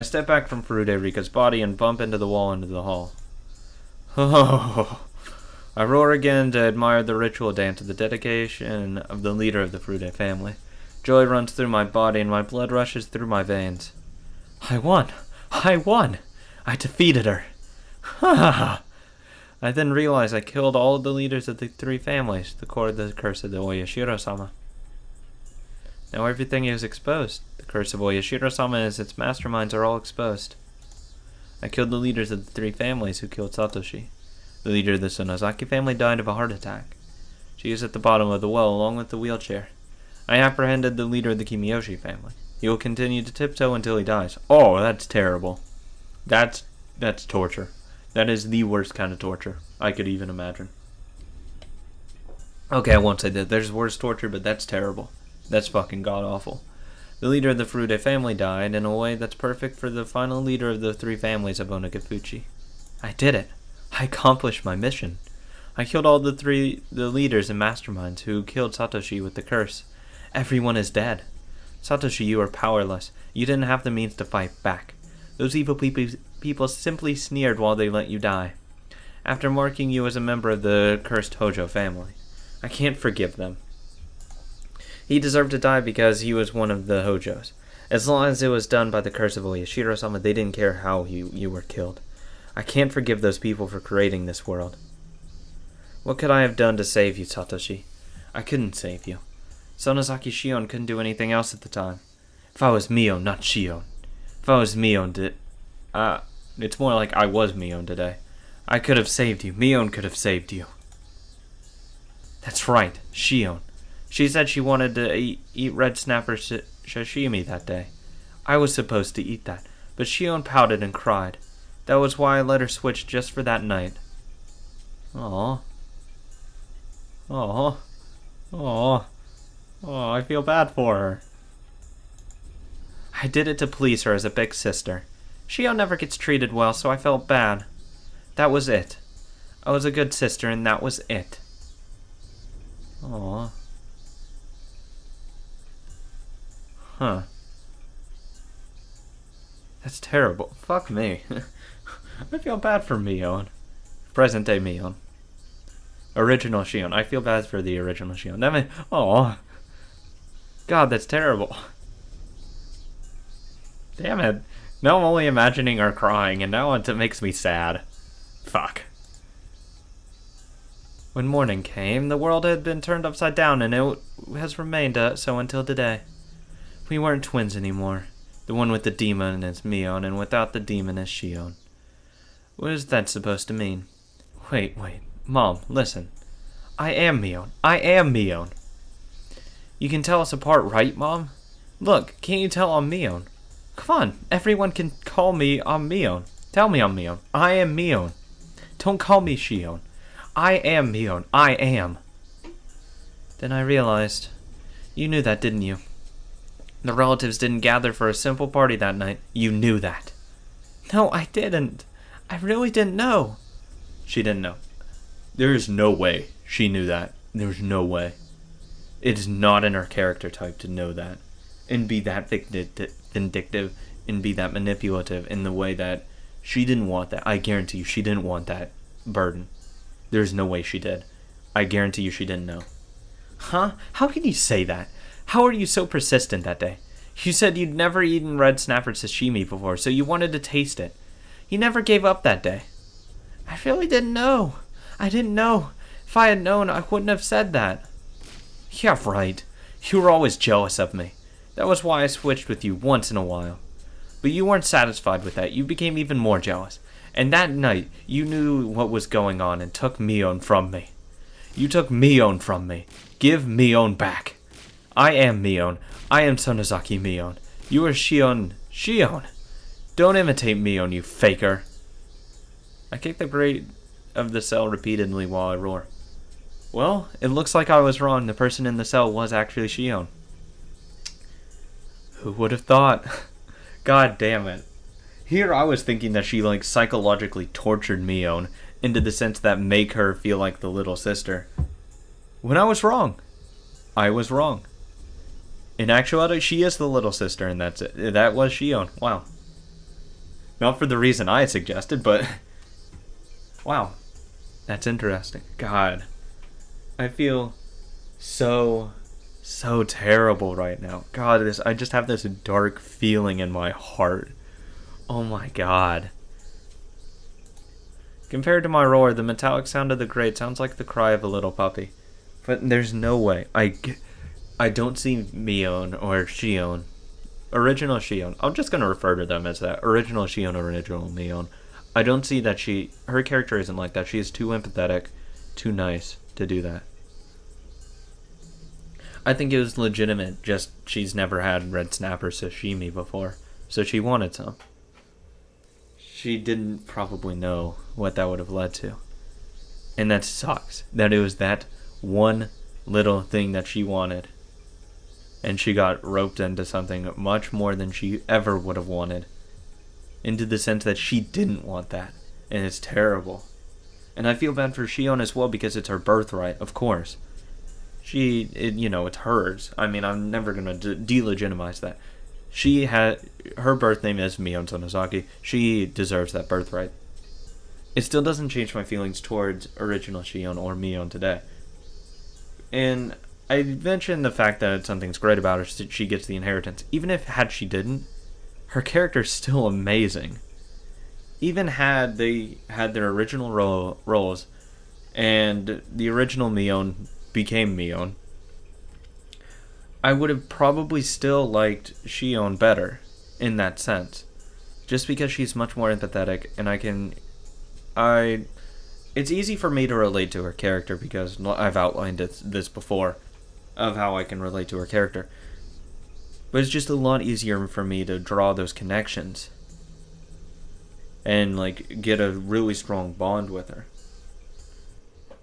I step back from Furude Rika's body and bump into the wall into the hall. Oh, I roar again to admire the ritual dance of the dedication of the leader of the Furude family. Joy runs through my body and my blood rushes through my veins. I won! I won! I defeated her! Ha ha ha! I then realize I killed all of the leaders of the three families, the core of the curse of the Oyashiro-sama. Now everything is exposed. The curse of Oyashiro-sama and its masterminds are all exposed. I killed the leaders of the three families who killed Satoshi. The leader of the Sonozaki family died of a heart attack. She is at the bottom of the well along with the wheelchair. I apprehended the leader of the Keiichi family. He will continue to tiptoe until he dies. Oh, that's terrible. That's torture. That is the worst kind of torture I could even imagine. Okay, I won't say that. There's worse torture, but that's terrible. That's fucking god-awful. The leader of the Furude family died in a way that's perfect for the final leader of the three families of Onagafuchi. I did it. I accomplished my mission. I killed all the leaders and masterminds who killed Satoshi with the curse. Everyone is dead. Satoshi, you are powerless. You didn't have the means to fight back. Those evil people simply sneered while they let you die. After marking you as a member of the cursed Hojo family. I can't forgive them. He deserved to die because he was one of the Hojos. As long as it was done by the curse of Oyashiro-sama, they didn't care how you were killed. I can't forgive those people for creating this world. What could I have done to save you, Satoshi? I couldn't save you. Sonozaki Shion couldn't do anything else at the time. If I was Mion, not Shion. If I was Mion, it's more like I was Mion today. I could have saved you. Mion could have saved you. That's right, Shion. She said she wanted to eat red snapper sashimi that day. I was supposed to eat that, but Shion pouted and cried. That was why I let her switch just for that night. Aww. Aww. Aww. Oh, I feel bad for her. I did it to please her as a big sister. Shion never gets treated well, so I felt bad. That was it. I was a good sister, and that was it. Aww. Huh. That's terrible. Fuck me. I feel bad for Mion. Present day Mion. Original Shion. I feel bad for the original Shion. That mean, oh. God, that's terrible. Damn it. Now I'm only imagining her crying, and now it makes me sad. Fuck. When morning came, the world had been turned upside down, and it has remained so until today. We weren't twins anymore. The one with the demon is Mion, and without the demon is Shion. What is that supposed to mean? Wait. Mom, listen. I am Mion. I am Mion. You can tell us apart, right, Mom? Look, can't you tell I'm Mion? Come on, everyone can call me I'm Mion. Tell me I'm Mion. I am Mion. Don't call me Shion. I am Mion. I am. Then I realized. You knew that, didn't you? The relatives didn't gather for a simple party that night. You knew that. No, I didn't. I really didn't know. She didn't know. There is no way she knew that. There's no way. It is not in her character type to know that. And be that vindictive and be that manipulative in the way that she didn't want that. I guarantee you she didn't want that burden. There's no way she did. I guarantee you she didn't know. Huh? How can you say that? How are you so persistent that day? You said you'd never eaten red snapper sashimi before, so you wanted to taste it. You never gave up that day. I really didn't know. I didn't know. If I had known, I wouldn't have said that. Yeah, right. You were always jealous of me. That was why I switched with you once in a while. But you weren't satisfied with that. You became even more jealous. And that night, you knew what was going on and took Mion from me. You took Mion from me. Give Mion back. I am Mion. I am Sonozaki Mion. You are Shion. Shion! Don't imitate Mion, you faker. I kick the grate of the cell repeatedly while I roar. Well, it looks like I was wrong. The person in the cell was actually Shion. Who would have thought? God damn it. Here I was thinking that she psychologically tortured Mion into the sense that make her feel like the little sister. When I was wrong. I was wrong. In actuality, she is the little sister, and that's it. That was Shion. Wow. Not for the reason I suggested, but... Wow. That's interesting. God. I feel so terrible right now. God, I just have this dark feeling in my heart. Oh my god. Compared to my roar, the metallic sound of the grate sounds like the cry of a little puppy. But there's no way. I don't see Mion or Shion. Original Shion. I'm just going to refer to them as that. Original Shion, original Mion. I don't see that her character isn't like that. She is too empathetic, too nice to do that. I think it was legitimate, just she's never had red snapper sashimi before, so she wanted some. She didn't probably know what that would have led to. And that sucks, that it was that one little thing that she wanted. And she got roped into something much more than she ever would have wanted. Into the sense that she didn't want that. And it's terrible. And I feel bad for Shion as well because it's her birthright, of course. It's hers. I mean, I'm never going to delegitimize that. Her birth name is Mion Sonozaki. She deserves that birthright. It still doesn't change my feelings towards original Shion or Mion today. And I mentioned the fact that something's great about her, she gets the inheritance. Even if she didn't, her character's still amazing. Even had they had their original roles, and the original Mion became Mion, I would have probably still liked Shion better, in that sense. Just because she's much more empathetic, and it's easy for me to relate to her character because I've outlined this before, of how I can relate to her character. But it's just a lot easier for me to draw those connections and get a really strong bond with her.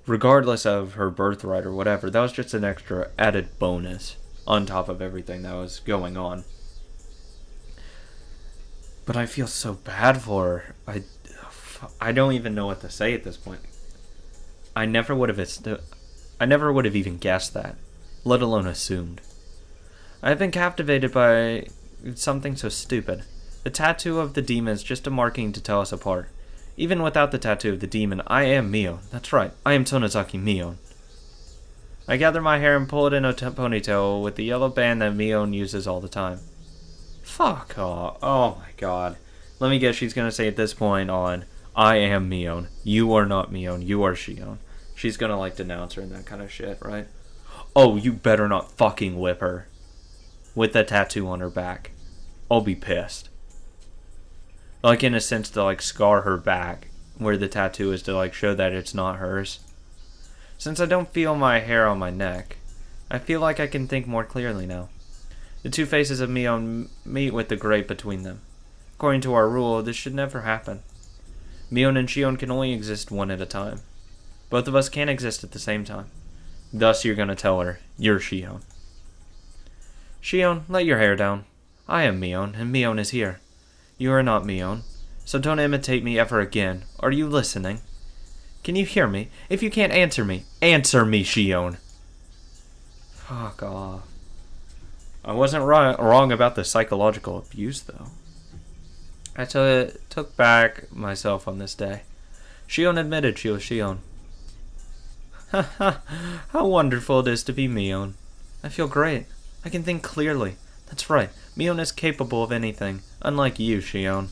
Regardless of her birthright or whatever, that was just an extra added bonus on top of everything that was going on. But I feel so bad for her. I don't even know what to say at this point. I never would have even guessed that, let alone assumed. I've been captivated by something so stupid. The tattoo of the demon is just a marking to tell us apart. Even without the tattoo of the demon, I am Mion. That's right, I am sonozaki Mion. I gather my hair and pull it in a ponytail with the yellow band that Mion uses all the time. Fuck off. Oh my god. Let me guess, she's gonna say at this point on, I am Mion. You are not Mion. You are Shion. She's gonna denounce her and that kind of shit, right? Oh, you better not fucking whip her with the tattoo on her back. I'll be pissed. In a sense to scar her back where the tattoo is to show that it's not hers. Since I don't feel my hair on my neck, I feel like I can think more clearly now. The two faces of Mion meet with the grate between them. According to our rule, this should never happen. Mion and Shion can only exist one at a time. Both of us can't exist at the same time. Thus you're gonna tell her, you're Shion. Shion, let your hair down. I am Mion, and Mion is here. You are not Mion, so don't imitate me ever again. Are you listening? Can you hear me? If you can't answer me, Shion. Fuck off. I wasn't wrong about the psychological abuse, though. I took back myself on this day. Shion admitted she was Shion. How wonderful it is to be Mion. I feel great. I can think clearly. That's right. Mion is capable of anything, unlike you, Shion.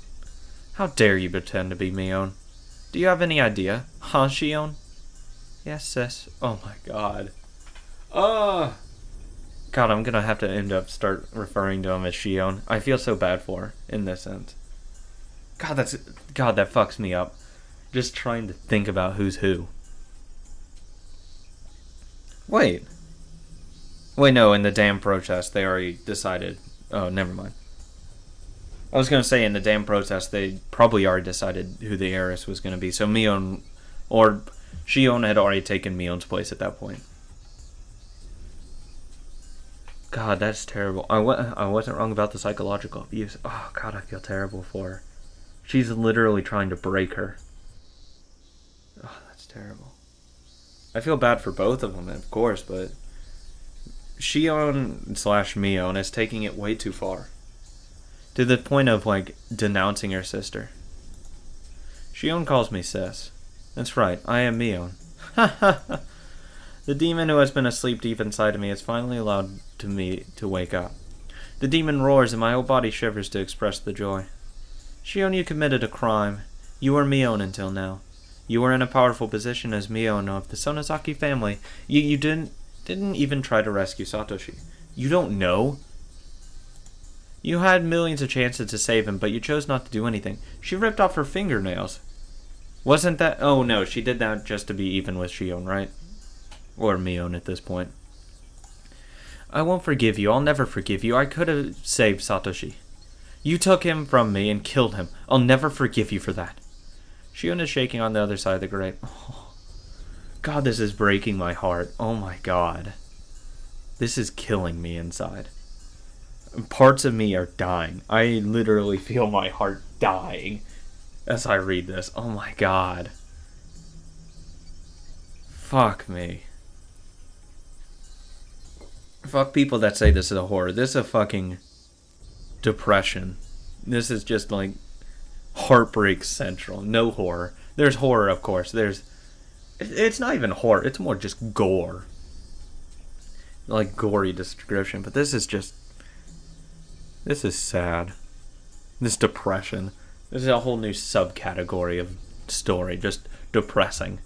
How dare you pretend to be Mion? Do you have any idea? Huh, Shion? Yes, sis. Oh my god. God, I'm gonna have to start referring to him as Shion. I feel so bad for her, in this sense. God, that fucks me up. Just trying to think about who's who. Wait, no, in the damn protest, they already decided. Oh, never mind. I was going to say, in the damn protest, they probably already decided who the heiress was going to be. So Mion, or Shion had already taken Mion's place at that point. God, that's terrible. I wasn't wrong about the psychological abuse. Oh, God, I feel terrible for her. She's literally trying to break her. Oh, that's terrible. I feel bad for both of them, of course, but Shion / Mion is taking it way too far. To the point of, like, denouncing her sister. Shion calls me sis. That's right, I am Mion. Ha ha ha. The demon who has been asleep deep inside of me is finally allowed me to wake up. The demon roars and my whole body shivers to express the joy. Shion, you committed a crime. You were Mion until now. You were in a powerful position as Mion of the Sonozaki family. You didn't even try to rescue Satoshi. You don't know? You had millions of chances to save him, but you chose not to do anything. She ripped off her fingernails. Wasn't that... Oh no, she did that just to be even with Shion, right? Or Mion at this point. I won't forgive you. I'll never forgive you. I could have saved Satoshi. You took him from me and killed him. I'll never forgive you for that. Shion is shaking on the other side of the grate. Oh, God, this is breaking my heart. Oh my God. This is killing me inside. Parts of me are dying. I literally feel my heart dying as I read this. Oh my God. Fuck me. Fuck people that say this is a horror. This is a fucking depression. This is just like heartbreak central. No horror. There's horror, of course. It's not even horror. It's more just gore. Like gory description. But this is sad. This depression. This is a whole new subcategory of story. Just depressing.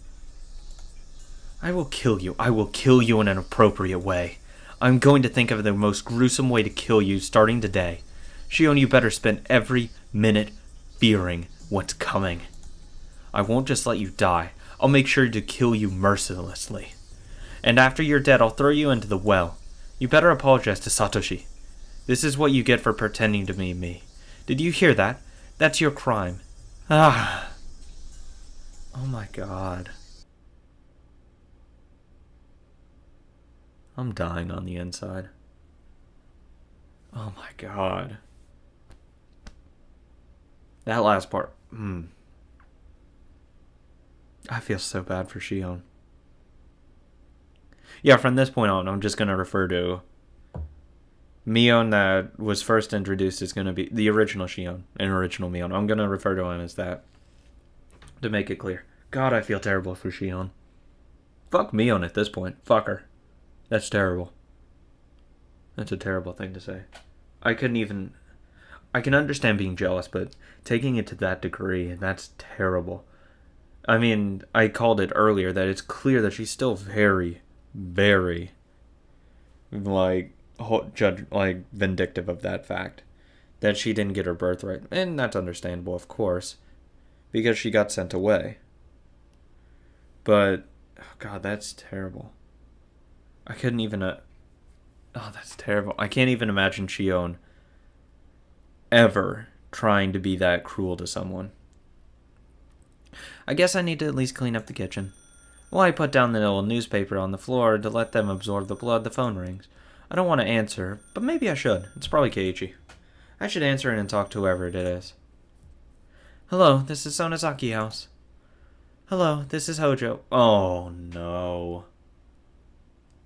I will kill you. I will kill you in an appropriate way. I'm going to think of the most gruesome way to kill you starting today. Shion, you better spend every minute fearing what's coming. I won't just let you die. I'll make sure to kill you mercilessly. And after you're dead, I'll throw you into the well. You better apologize to Satoshi. This is what you get for pretending to be me. Did you hear that? That's your crime. Ah. Oh my God. I'm dying on the inside. Oh my God. That last part. I feel so bad for Shion. Yeah, from this point on, I'm just going to refer to Mion that was first introduced is going to be the original Shion and original Mion. I'm going to refer to him as that to make it clear. God, I feel terrible for Shion. Fuck Mion at this point. Fuck her. That's terrible. That's a terrible thing to say. I can understand being jealous, but taking it to that degree, that's terrible. I mean, I called it earlier that it's clear that she's still very, very, vindictive of that fact. That she didn't get her birthright. And that's understandable, of course, because she got sent away. But, oh God, that's terrible. I couldn't even... that's terrible. I can't even imagine Shion ever trying to be that cruel to someone. I guess I need to at least clean up the kitchen. While I put down the little newspaper on the floor to let them absorb the blood, the phone rings. I don't want to answer, but maybe I should. It's probably Keiichi. I should answer it and talk to whoever it is. Hello, this is Sonozaki House. Hello, this is Hojo. Oh, no.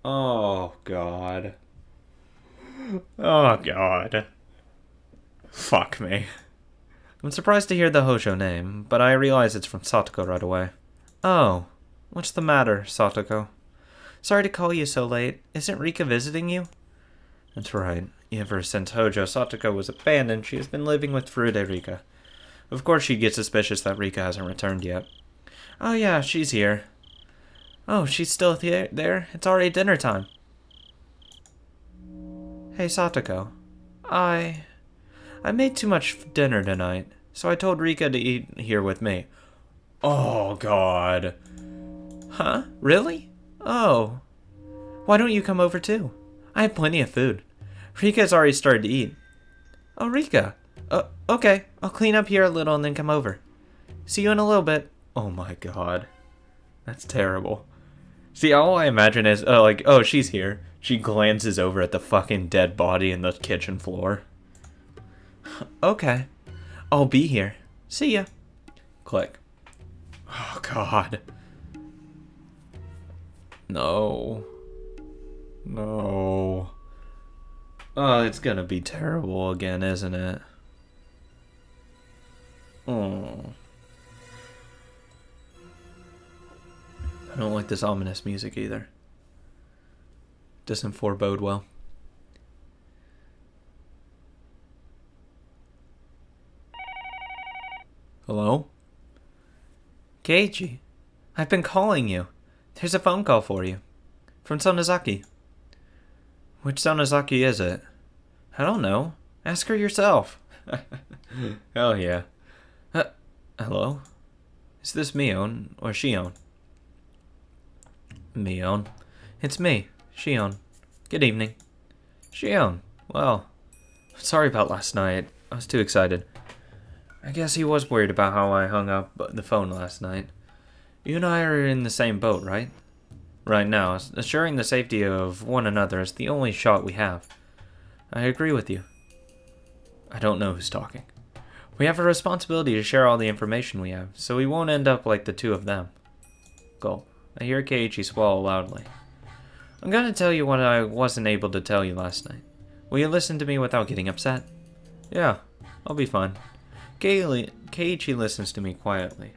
Oh, God. Oh, God. Fuck me. I'm surprised to hear the Hojo name, but I realize it's from Satoko right away. Oh, what's the matter, Satoko? Sorry to call you so late. Isn't Rika visiting you? That's right. Ever since Hojo Satoko was abandoned, she has been living with Furude Rika. Of course she'd get suspicious that Rika hasn't returned yet. Oh yeah, she's here. Oh, she's still there? It's already dinner time. Hey, Satoko. I made too much dinner tonight, so I told Rika to eat here with me. Oh, God. Huh? Really? Oh. Why don't you come over too? I have plenty of food. Rika's already started to eat. Oh, Rika. Okay. I'll clean up here a little and then come over. See you in a little bit. Oh, my God. That's terrible. See, all I imagine is, oh, she's here. She glances over at the fucking dead body in the kitchen floor. Okay. I'll be here. See ya. Click. Oh, God. No. No. Oh, it's gonna be terrible again, isn't it? Oh. I don't like this ominous music either. Doesn't forebode well. Hello? Keiichi, I've been calling you. There's a phone call for you. From Sonozaki. Which Sonozaki is it? I don't know. Ask her yourself. Hell yeah. Hello? Is this Mion or Shion? Mion. It's me, Shion. Good evening. Shion. Well, sorry about last night. I was too excited. I guess he was worried about how I hung up the phone last night. You and I are in the same boat, right? Right now, assuring the safety of one another is the only shot we have. I agree with you. I don't know who's talking. We have a responsibility to share all the information we have, so we won't end up like the two of them. Gulp. I hear Keiichi swallow loudly. I'm gonna tell you what I wasn't able to tell you last night. Will you listen to me without getting upset? Yeah, I'll be fine. Keiichi listens to me quietly.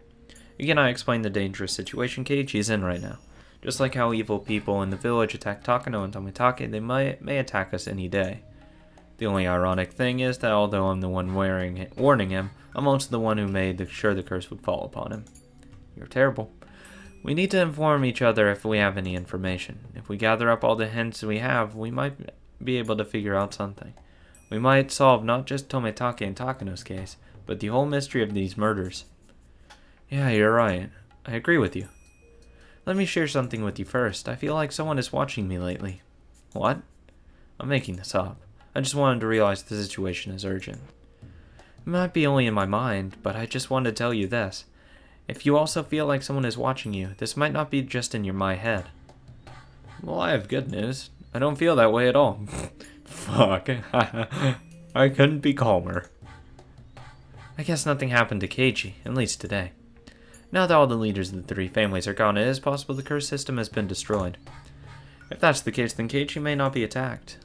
Again, I explain the dangerous situation Keiichi is in right now. Just like how evil people in the village attack Takano and Tomitake, they may attack us any day. The only ironic thing is that although I'm the one warning him, I'm also the one who made sure the curse would fall upon him. You're terrible. We need to inform each other if we have any information. If we gather up all the hints we have, we might be able to figure out something. We might solve not just Tomitake and Takano's case, but the whole mystery of these murders. Yeah, you're right. I agree with you. Let me share something with you first. I feel like someone is watching me lately. What? I'm making this up. I just wanted to realize the situation is urgent. It might be only in my mind, but I just wanted to tell you this. If you also feel like someone is watching you, this might not be just in my head. Well, I have good news. I don't feel that way at all. Fuck. I couldn't be calmer. I guess nothing happened to Keiichi, at least today. Now that all the leaders of the three families are gone, it is possible the curse system has been destroyed. If that's the case, then Keiichi may not be attacked.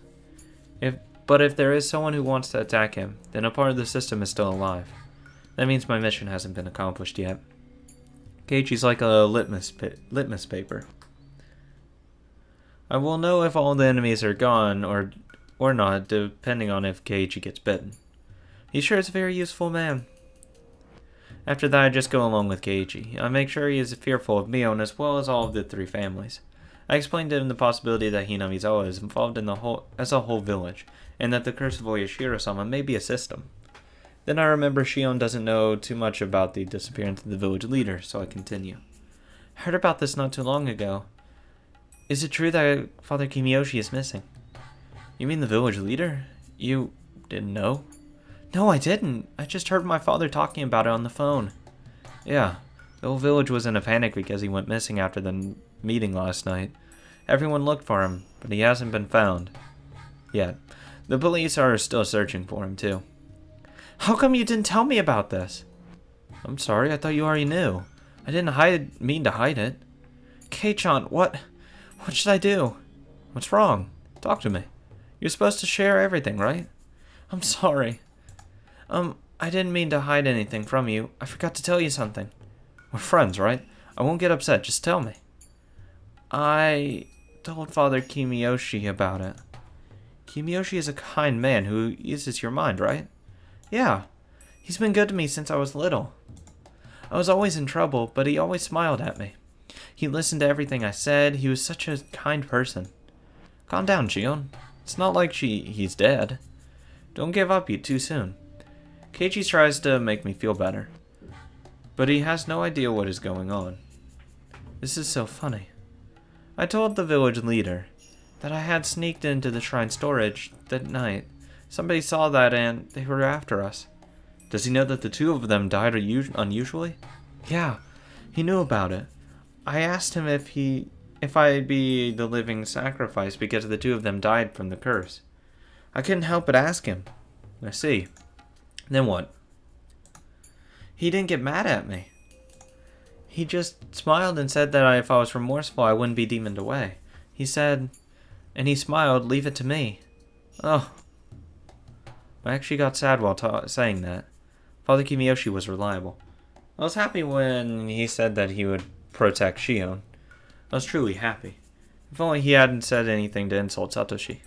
But if there is someone who wants to attack him, then a part of the system is still alive. That means my mission hasn't been accomplished yet. Keiichi's like a litmus paper. I will know if all the enemies are gone or not, depending on if Keiichi gets bitten. He sure is a very useful man. After that, I just go along with Keiichi. I make sure he is fearful of Mion as well as all of the three families. I explained to him the possibility that Hinamizawa is involved in as a whole village, and that the curse of Oyashiro-sama may be a system. Then I remember Shion doesn't know too much about the disappearance of the village leader, so I continue. I heard about this not too long ago. Is it true that Father Kimiyoshi is missing? You mean the village leader? You didn't know? No, I didn't. I just heard my father talking about it on the phone. Yeah, the whole village was in a panic because he went missing after the meeting last night. Everyone looked for him, but he hasn't been found. Yet. The police are still searching for him, too. How come you didn't tell me about this? I'm sorry, I thought you already knew. I didn't mean to hide it. Kei-chan, what should I do? What's wrong? Talk to me. You're supposed to share everything, right? I'm sorry. I didn't mean to hide anything from you. I forgot to tell you something. We're friends, right? I won't get upset, just tell me. I told Father Kimiyoshi about it. Kimiyoshi is a kind man who uses your mind, right? Yeah, he's been good to me since I was little. I was always in trouble, but he always smiled at me. He listened to everything I said. He was such a kind person. Calm down, Shion. It's not like he's dead. Don't give up too soon. Keiichi tries to make me feel better, but he has no idea what is going on. This is so funny. I told the village leader that I had sneaked into the shrine storage that night. Somebody saw that and they were after us. Does he know that the two of them died unusually? Yeah, he knew about it. I asked him if I'd be the living sacrifice because the two of them died from the curse. I couldn't help but ask him. I see. Then what? He didn't get mad at me. He just smiled and said that if I was remorseful, I wouldn't be demoned away. He said, and he smiled, leave it to me. Oh. I actually got sad while saying that. Father Kimiyoshi was reliable. I was happy when he said that he would protect Shion. I was truly happy. If only he hadn't said anything to insult Satoshi.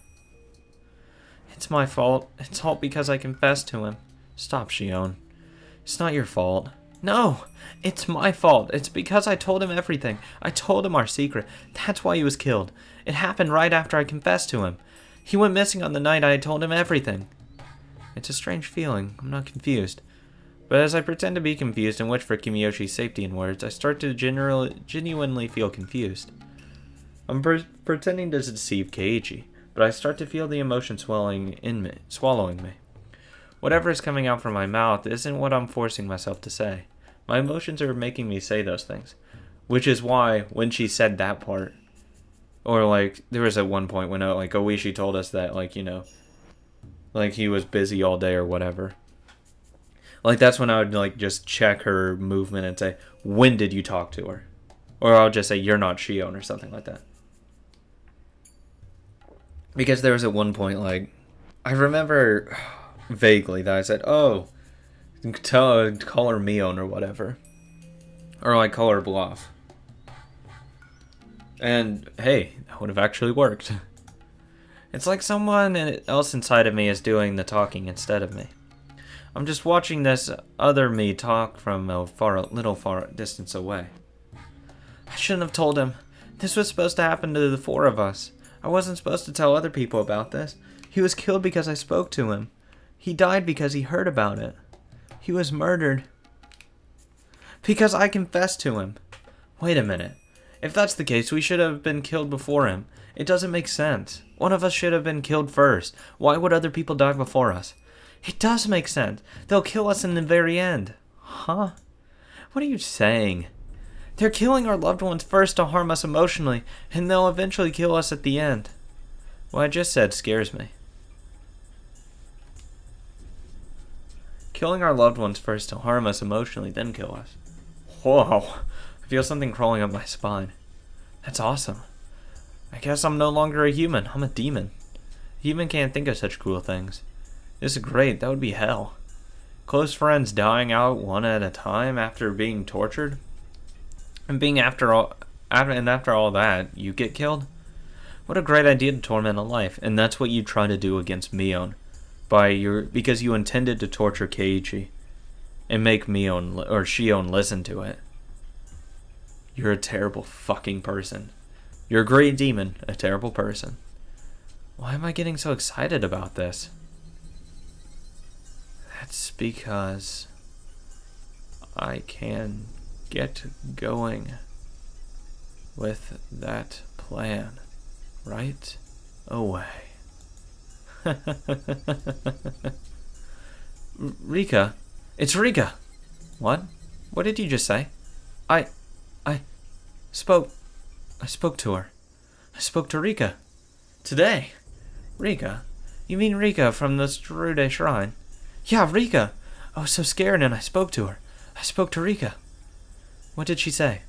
It's my fault. It's all because I confessed to him. Stop, Shion. It's not your fault. No! It's my fault. It's because I told him everything. I told him our secret. That's why he was killed. It happened right after I confessed to him. He went missing on the night I told him everything. It's a strange feeling. I'm not confused. But as I pretend to be confused and wish for Kimiyoshi's safety in words, I start to genuinely feel confused. I'm pretending to deceive Keiichi, but I start to feel the emotion swallowing me. Whatever is coming out from my mouth isn't what I'm forcing myself to say. My emotions are making me say those things. Which is why, when she said that part, or like, there was at one point when like Oishi told us that, like, you know, like he was busy all day or whatever. Like, that's when I would, like, just check her movement and say, when did you talk to her? Or I'll just say, you're not Shion, or something like that. Because there was at one point, like, I remember vaguely that I said, oh, call her Mion or whatever. Or, like, call her Bluff. And, hey, that would have actually worked. It's like someone else inside of me is doing the talking instead of me. I'm just watching this other me talk from a little far distance away. I shouldn't have told him. This was supposed to happen to the four of us. I wasn't supposed to tell other people about this. He was killed because I spoke to him. He died because he heard about it. He was murdered because I confessed to him. Wait a minute. If that's the case, we should have been killed before him. It doesn't make sense. One of us should have been killed first. Why would other people die before us? It does make sense. They'll kill us in the very end. Huh? What are you saying? They're killing our loved ones first to harm us emotionally, and they'll eventually kill us at the end. What I just said scares me. Killing our loved ones first to harm us emotionally, then kill us. Whoa. I feel something crawling up my spine. That's awesome. I guess I'm no longer a human. I'm a demon. A human can't think of such cruel things. This is great. That would be hell. Close friends dying out one at a time after being tortured, and after all that, you get killed. What a great idea to torment a life, and that's what you try to do against Mion, because you intended to torture Keiichi, and make Mion or Shion listen to it. You're a terrible fucking person. You're a great demon, a terrible person. Why am I getting so excited about this? That's because I can get going with that plan right away. Rika, it's Rika. What? What did you just say? I spoke to her. I spoke to Rika. Today. Rika? You mean Rika from the Strude Shrine? Yeah, Rika! I was so scared and I spoke to her. I spoke to Rika. What did she say?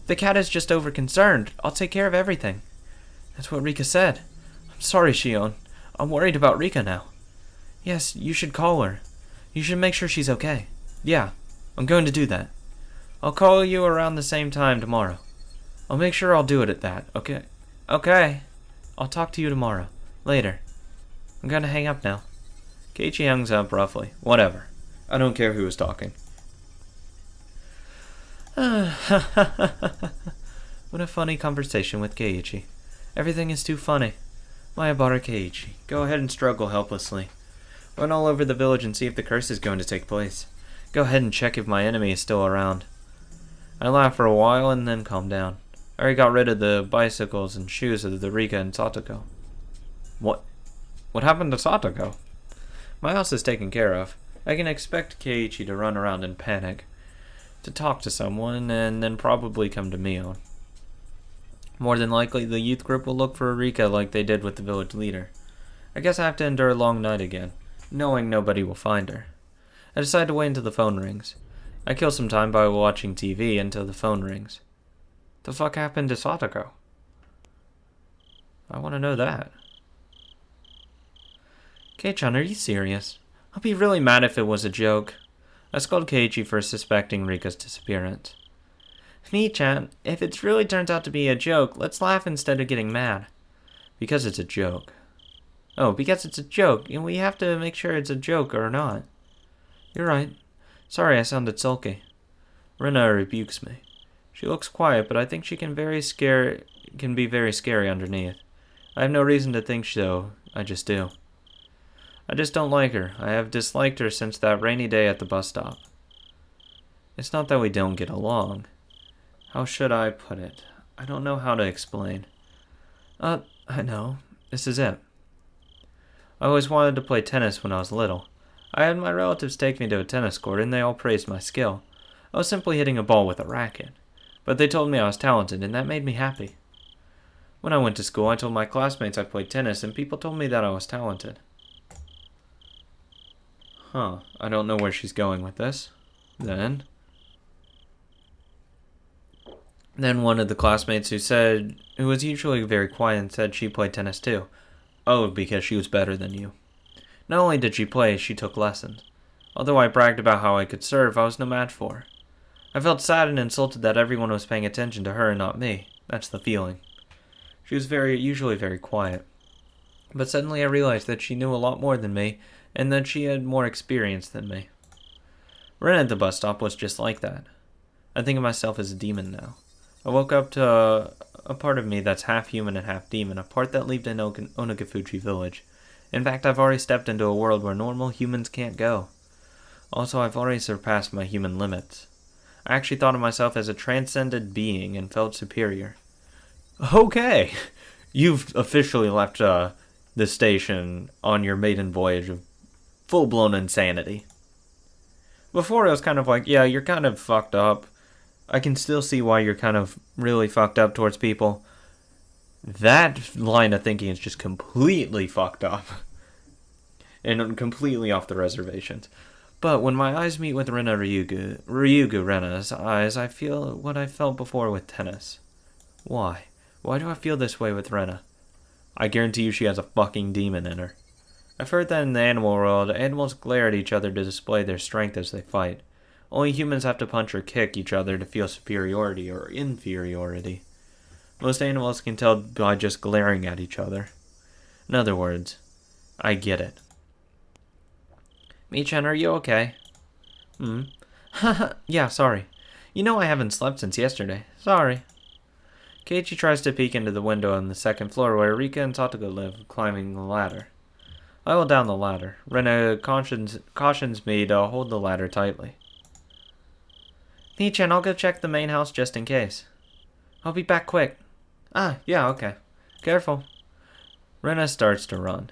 The cat is just over-concerned. I'll take care of everything. That's what Rika said. I'm sorry, Shion. I'm worried about Rika now. Yes, you should call her. You should make sure she's okay. Yeah, I'm going to do that. I'll call you around the same time tomorrow. I'll make sure I'll do it at that, okay? Okay. I'll talk to you tomorrow. Later. I'm gonna hang up now. Keiichi hangs up roughly. Whatever. I don't care who is talking. What a funny conversation with Keiichi. Everything is too funny. Mayabara Keiichi, go ahead and struggle helplessly. Run all over the village and see if the curse is going to take place. Go ahead and check if my enemy is still around. I laugh for a while and then calm down. I already got rid of the bicycles and shoes of the Rika and Satoko. What? What happened to Satoko? My house is taken care of. I can expect Keiichi to run around in panic, to talk to someone, and then probably come to Mion. More than likely, the youth group will look for Rika like they did with the village leader. I guess I have to endure a long night again, knowing nobody will find her. I decide to wait until the phone rings. I kill some time by watching TV until the phone rings. The fuck happened to Satoko? I want to know that. Kei-chan, are you serious? I'll be really mad if it was a joke. I scold Keiichi for suspecting Rika's disappearance. Mii-chan, if it really turns out to be a joke, let's laugh instead of getting mad. Because it's a joke. Oh, because it's a joke, and we have to make sure it's a joke or not. You're right. Sorry I sounded sulky. Rena rebukes me. She looks quiet, but I think she can be very scary underneath. I have no reason to think so, I just do. I just don't like her. I have disliked her since that rainy day at the bus stop. It's not that we don't get along. How should I put it? I don't know how to explain. I know. This is it. I always wanted to play tennis when I was little. I had my relatives take me to a tennis court, and they all praised my skill. I was simply hitting a ball with a racket. But they told me I was talented, and that made me happy. When I went to school, I told my classmates I played tennis, and people told me that I was talented. I don't know where she's going with this. Then one of the classmates who was usually very quiet, said she played tennis too. Oh, because she was better than you. Not only did she play, she took lessons. Although I bragged about how I could serve, I was no match for her. I felt sad and insulted that everyone was paying attention to her and not me. That's the feeling. She was usually very quiet. But suddenly I realized that she knew a lot more than me, and that she had more experience than me. Ren at the bus stop was just like that. I think of myself as a demon now. I woke up to a part of me that's half human and half demon, a part that lived in Onagafuji village. In fact, I've already stepped into a world where normal humans can't go. Also, I've already surpassed my human limits. I actually thought of myself as a transcended being and felt superior. Okay, you've officially left the station on your maiden voyage of full-blown insanity. Before it was kind of like, yeah, you're kind of fucked up. I can still see why you're kind of really fucked up towards people. That line of thinking is just completely fucked up. And completely off the reservations. But when my eyes meet with Ryugu Rena's eyes, I feel what I felt before with tennis. Why? Why do I feel this way with Rena? I guarantee you she has a fucking demon in her. I've heard that in the animal world, animals glare at each other to display their strength as they fight. Only humans have to punch or kick each other to feel superiority or inferiority. Most animals can tell by just glaring at each other. In other words, I get it. Mii-chan, are you okay? Yeah, sorry. You know I haven't slept since yesterday. Sorry. Keiichi tries to peek into the window on the second floor where Rika and Satoko live, climbing the ladder. I will down the ladder. Rena cautions me to hold the ladder tightly. Mii-chan, I'll go check the main house just in case. I'll be back quick. Yeah, okay. Careful. Rena starts to run.